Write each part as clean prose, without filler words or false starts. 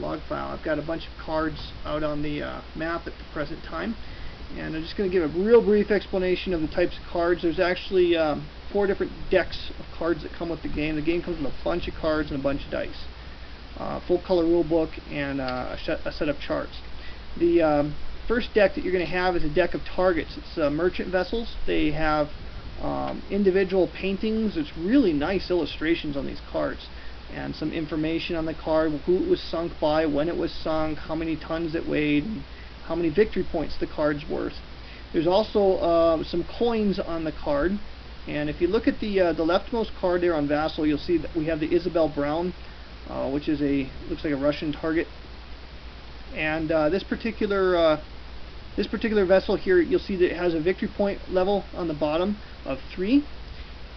log file. I've got a bunch of cards out on the map at the present time, and I'm just going to give a real brief explanation of the types of cards. There's actually 4 different decks of cards that come with the game. The game comes with a bunch of cards and a bunch of dice, full color rule book, and a set of charts. The first deck that you're going to have is a deck of targets. It's merchant vessels. They have individual paintings. It's really nice illustrations on these cards, and some information on the card, who it was sunk by, when it was sunk, how many tons it weighed, and how many victory points the card's worth. There's also some coins on the card, and if you look at the leftmost card there on Vassal, you'll see that we have the Isabel Brown, which is looks like a Russian target. And this particular vessel here, you'll see that it has a victory point level on the bottom of 3,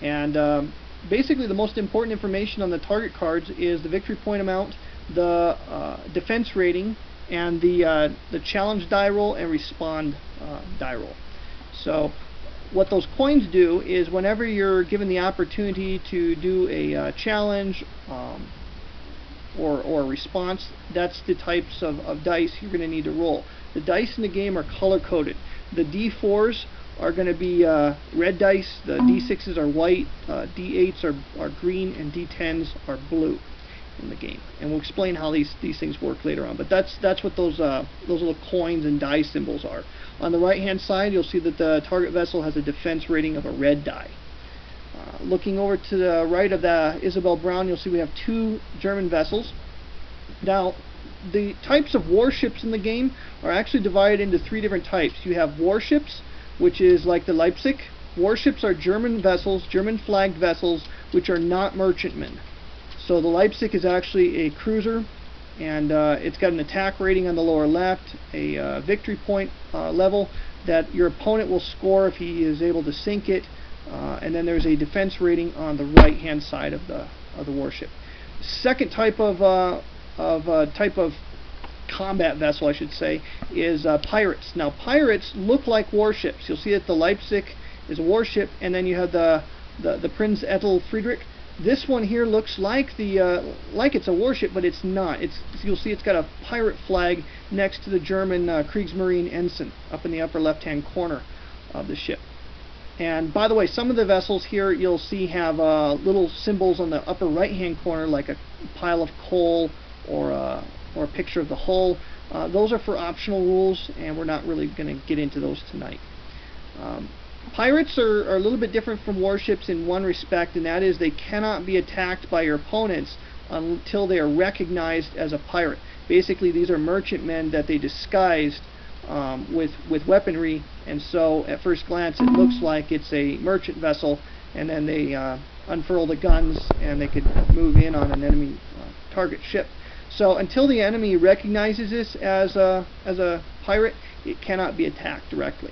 and basically the most important information on the target cards is the victory point amount, the defense rating, and the challenge die roll and respond die roll. So what those coins do is, whenever you're given the opportunity to do a challenge or a response, that's the types of dice you're going to need to roll. The dice in the game are color coded. The D4s are going to be red dice, the D6s are white, D8s are green, and D10s are blue in the game. And we'll explain how these things work later on. But that's what those little coins and die symbols are. On the right hand side, you'll see that the target vessel has a defense rating of a red die. Looking over to the right of the Isabel Brown, you'll see we have 2 German vessels. Now, the types of warships in the game are actually divided into 3 different types. You have warships, which is like the Leipzig. Warships are German vessels, German flagged vessels, which are not merchantmen. So the Leipzig is actually a cruiser, and it's got an attack rating on the lower left, a victory point level that your opponent will score if he is able to sink it, and then there's a defense rating on the right hand side of the warship. Second type of combat vessel, I should say, is pirates. Now, pirates look like warships. You'll see that the Leipzig is a warship, and then you have the Prinz Ethel Friedrich. This one here looks like it's a warship, but it's not. You'll see it's got a pirate flag next to the German Kriegsmarine ensign up in the upper left-hand corner of the ship. And by the way, some of the vessels here you'll see have little symbols on the upper right-hand corner, like a pile of coal or a picture of the hull. Those are for optional rules, and we're not really going to get into those tonight. Pirates are a little bit different from warships in one respect, and that is they cannot be attacked by your opponents until they are recognized as a pirate. Basically, these are merchantmen that they disguised with weaponry, and so at first glance it looks like it's a merchant vessel, and then they unfurl the guns and they could move in on an enemy target ship. So until the enemy recognizes this as a pirate, it cannot be attacked directly.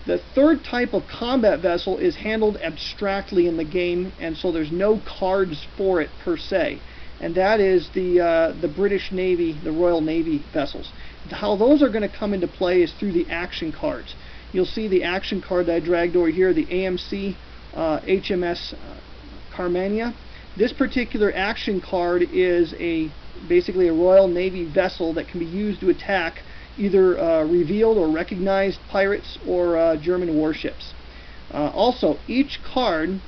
The third type of combat vessel is handled abstractly in the game, and so there's no cards for it per se, and that is the British Navy, the Royal Navy vessels. How those are going to come into play is through the action cards. You'll see the action card that I dragged over here, the AMC HMS Carmania. This particular action card is basically a Royal Navy vessel that can be used to attack either revealed or recognized pirates or German warships. Also, each card,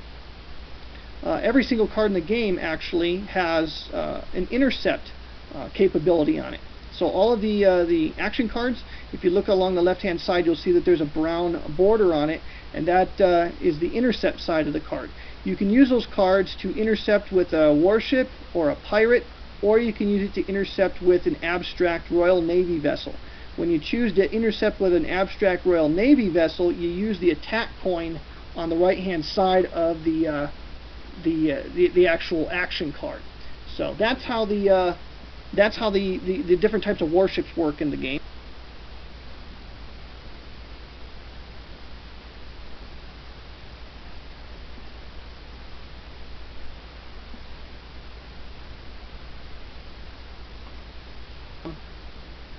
every single card in the game actually has an intercept capability on it. So all of the action cards, if you look along the left-hand side, you'll see that there's a brown border on it, and that is the intercept side of the card. You can use those cards to intercept with a warship or a pirate, or you can use it to intercept with an abstract Royal Navy vessel. When you choose to intercept with an abstract Royal Navy vessel, you use the attack coin on the right-hand side of the actual action card. So that's how the different types of warships work in the game.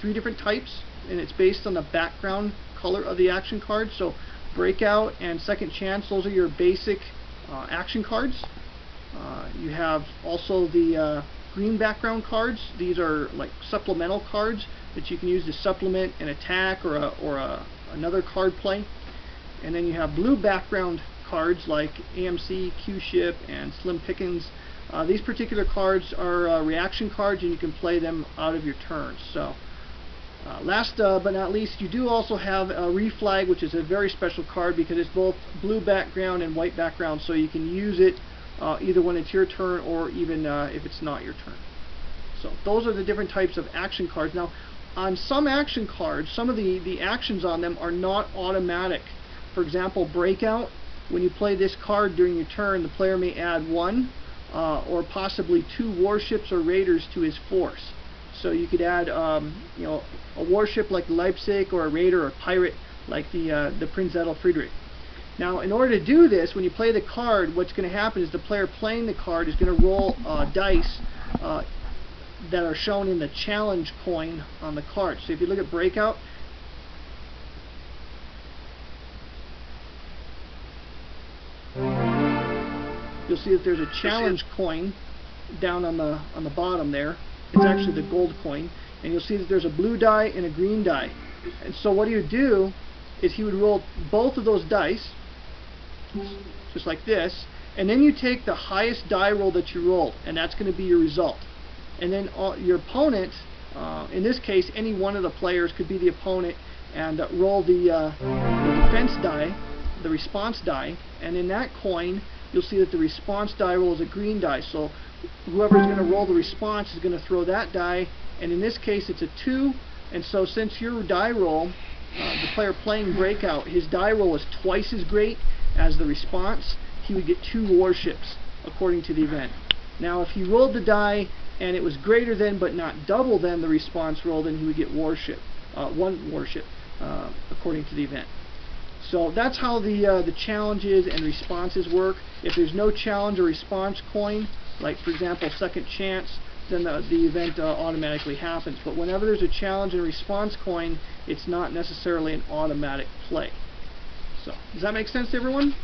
Three different types, and it's based on the background color of the action card. So Breakout and Second Chance, those are your basic action cards. You have also the green background cards. These are like supplemental cards that you can use to supplement an attack or another card play. And then you have blue background cards like AMC, Q-Ship, and Slim Pickens. These particular cards are reaction cards, and you can play them out of your turn. So, last but not least, you do also have a Reflag, which is a very special card because it's both blue background and white background, so you can use it either when it's your turn or even if it's not your turn. So those are the different types of action cards. Now, on some action cards, some of the actions on them are not automatic. For example, Breakout. When you play this card during your turn, the player may add 1 or possibly 2 warships or raiders to his force. So you could add, you know, a warship like Leipzig, or a raider or pirate like the Prinz Edel Friedrich. Now, in order to do this, when you play the card, what's going to happen is the player playing the card is going to roll dice that are shown in the challenge coin on the card. So if you look at Breakout, you'll see that there's a challenge coin down on the bottom there. It's actually the gold coin, and you'll see that there's a blue die and a green die. And so what he would do is he would roll both of those dice, just like this, and then you take the highest die roll that you rolled, and that's going to be your result. And then your opponent, in this case, any one of the players could be the opponent, and roll the defense die, the response die, and in that coin, you'll see that the response die roll is a green die. So whoever's going to roll the response is going to throw that die, and in this case it's a 2, and so since your die roll, the player playing Breakout, his die roll is twice as great as the response, he would get 2 warships according to the event. Now if he rolled the die and it was greater than but not double than the response roll, then he would get 1 warship according to the event. So that's how the challenges and responses work. If there's no challenge or response coin, like for example Second Chance, then the event automatically happens. But whenever there's a challenge and response coin, it's not necessarily an automatic play. So does that make sense to everyone?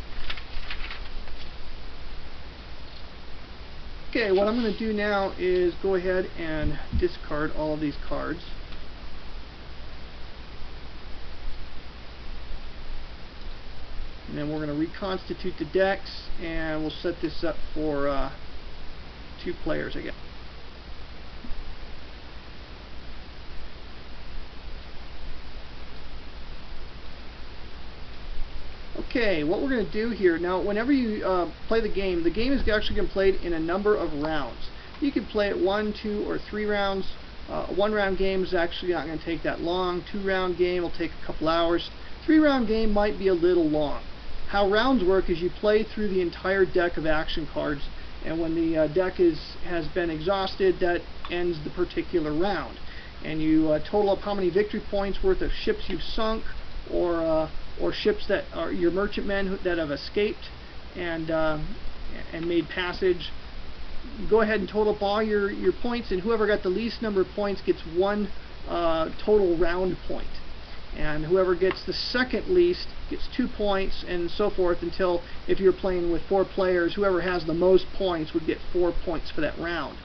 Okay, what I'm going to do now is go ahead and discard all of these cards. And then we're going to reconstitute the decks, and we'll set this up for 2 players again. Okay, what we're going to do here, now whenever you play the game is actually going to be played in a number of rounds. You can play it 1, 2, or 3 rounds. A 1-round game is actually not going to take that long. 2-round game will take a couple hours. 3-round game might be a little long. How rounds work is you play through the entire deck of action cards, and when the deck has been exhausted, that ends the particular round. And you total up how many victory points worth of ships you've sunk, or ships that are your merchantmen that have escaped and made passage. Go ahead and total up all your points, and whoever got the least number of points gets 1 total round point. And whoever gets the second least gets 2 points, and so forth, until, if you're playing with 4 players, whoever has the most points would get 4 points for that round.